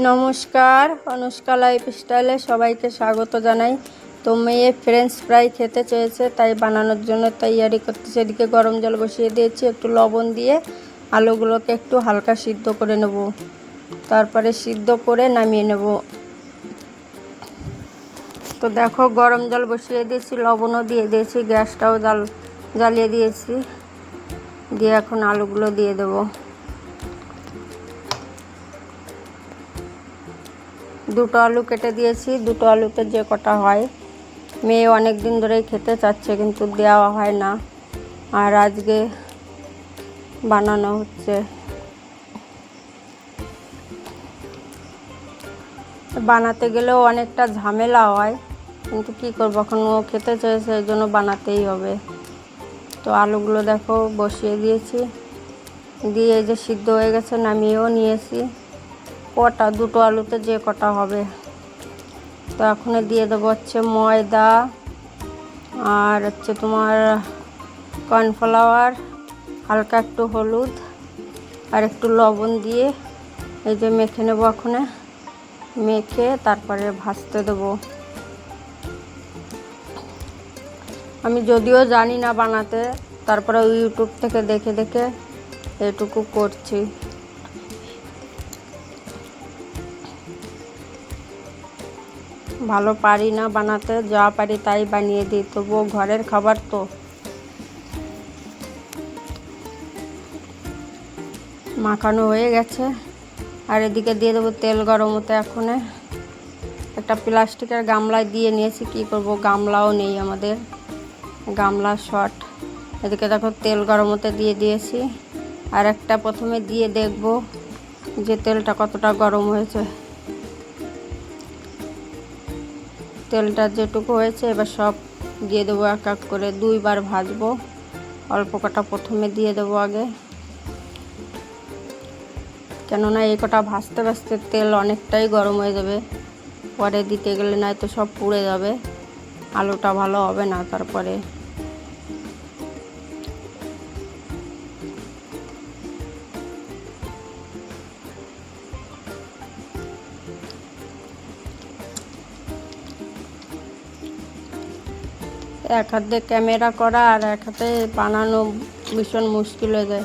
নমস্কার, অনুষ্কা লাইফস্টাইলে সবাইকে স্বাগত জানাই। তো মেয়ে ফ্রেঞ্চ ফ্রাই খেতে চেয়েছে, তাই বানানোর জন্য তৈয়ারি করতেছে। এদিকে গরম জল বসিয়ে দিয়েছি, একটু লবণ দিয়ে আলুগুলোকে একটু হালকা সিদ্ধ করে নেব, তারপরে সিদ্ধ করে নামিয়ে নেব। তো দেখো, গরম জল বসিয়ে দিয়েছি, লবণও দিয়ে দিয়েছি, গ্যাসটাও জ্বালিয়ে দিয়েছি। দিয়ে এখন আলুগুলো দিয়ে দেবো। দুটো আলু কেটে দিয়েছি, দুটো আলুতে যে কটা হয়। মেয়ে অনেক দিন ধরেই খেতে চাচ্ছে, কিন্তু দেওয়া হয় না, আর আজকে বানানো হচ্ছে। বানাতে গেলেও অনেকটা ঝামেলা হয়, কিন্তু কী করবো, এখন ও খেতে চেয়েছে, এই জন্য বানাতেই হবে। তো আলুগুলো দেখো বসিয়ে দিয়েছি, দিয়ে যে সিদ্ধ হয়ে গেছে, নামিয়েও নিয়েছি। কটা, দুটো আলুতে যে কটা হবে। তো এখন দিয়ে দেবো হচ্ছে ময়দা, আর হচ্ছে তোমার কর্নফ্লাওয়ার, হালকা একটু হলুদ আর একটু লবণ দিয়ে এই যে মেখে নেবো। এখন মেখে তারপরে ভাজতে দেবো। আমি যদিও জানি না বানাতে, তারপরে ইউটিউব থেকে দেখে দেখে এটুকু করছি। ভালো পারি না বানাতে, যা পারি তাই বানিয়ে দিই, তবুও ঘরের খাবার তো। মাখানো হয়ে গেছে, আর এদিকে দিয়ে দেবো তেল গরম হতে। এখন একটা প্লাস্টিকের গামলায় দিয়ে নিয়েছি, কি করব, গামলাও নেই আমাদের, গামলা শর্ট। এদিকে দেখো তেল গরম হতে দিয়ে দিয়েছি, আর একটা প্রথমে দিয়ে দেখব যে তেলটা কতটা গরম হয়েছে। তেলটা যেটুকু হয়েছে এবার সব দিয়ে দেবো এক এক করে, দুইবার ভাজবো। অল্প কটা প্রথমে দিয়ে দেবো আগে, কেননা এই কটা ভাজতে ভাজতে তেল অনেকটাই গরম হয়ে যাবে, পরে দিতে গেলে নয়তো সব পুড়ে যাবে, আলুটা ভালো হবে না। তারপরে এক হাতে ক্যামেরা করা আর এক হাতে বানানো ভীষণ মুশকিল হয়ে যায়।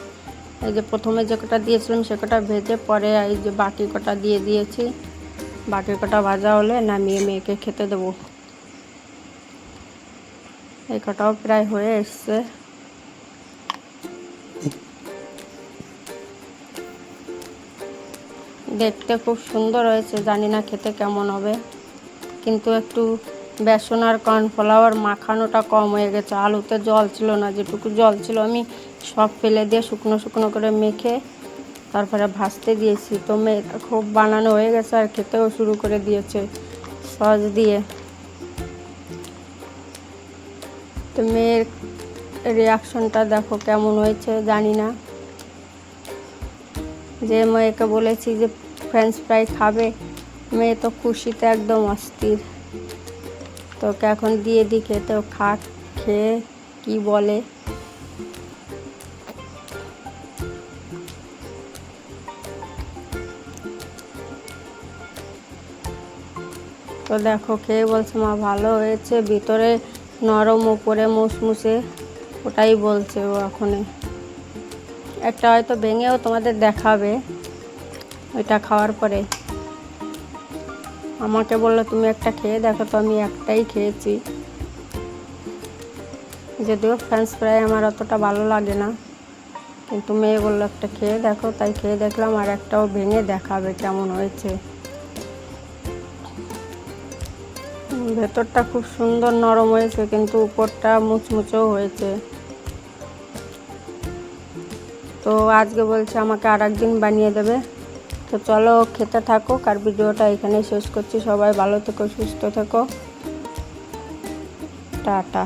এই যে প্রথমে যে কটা দিয়েছিলাম সে কটা ভেজে, পরে এই যে বাকি কটা দিয়ে দিয়েছি। বাকি কটা ভাজা হলে নামিয়ে মেয়েকে খেতে দেবো। এই কটাও প্রায় হয়ে এসছে। দেখতে খুব সুন্দর হয়েছে, জানি না খেতে কেমন হবে, কিন্তু একটু বেসন আর কর্নফ্লাওয়ার মাখানোটা কম হয়ে গেছে। আলুতে জল ছিল না, যেটুকু জল ছিল আমি সব ফেলে দিয়ে শুকনো শুকনো করে মেখে তারপরে ভাজতে দিয়েছি। তো মেয়ে খুব বানানো হয়ে গেছে, আর খেতেও শুরু করে দিয়েছে সস দিয়ে। তো মেয়ের রিয়াকশনটা দেখো কেমন হয়েছে, জানি না। যে মেয়েকে বলেছি যে ফ্রেঞ্চ ফ্রাই খাবে, মেয়ে তো খুশিতে একদম অস্থির। তোকে এখন দিয়ে দিই খেতে, খেয়ে কি বলে। তো দেখো খেয়ে বলছে মা ভালো হয়েছে, ভিতরে নরম উপরে মুসমুসে, ওটাই বলছে ও। এখন একটা হয়তো ভেঙেও তোমাদের দেখাবে ওইটা খাওয়ার পরে। আমাকে বললো তুমি একটা খেয়ে দেখো, তো আমি একটাই খেয়েছি। যদিও ফ্রেঞ্চ ফ্রাই আমার অতটা ভালো লাগে না, কিন্তু মেয়ে বললো একটা খেয়ে দেখো, তাই খেয়ে দেখলাম। আর একটাও ভেঙে দেখাবে কেমন হয়েছে। ভেতরটা খুব সুন্দর নরম হয়েছে, কিন্তু উপরটা মুচমুচেও হয়েছে। তো আজকে বলছে আমাকে আর একদিন বানিয়ে দেবে। তো চলো খেতে থাকো, আর ভিডিওটা এখানেই শেষ করছি। সবাই ভালো থেকো, সুস্থ থেকো, টাটা।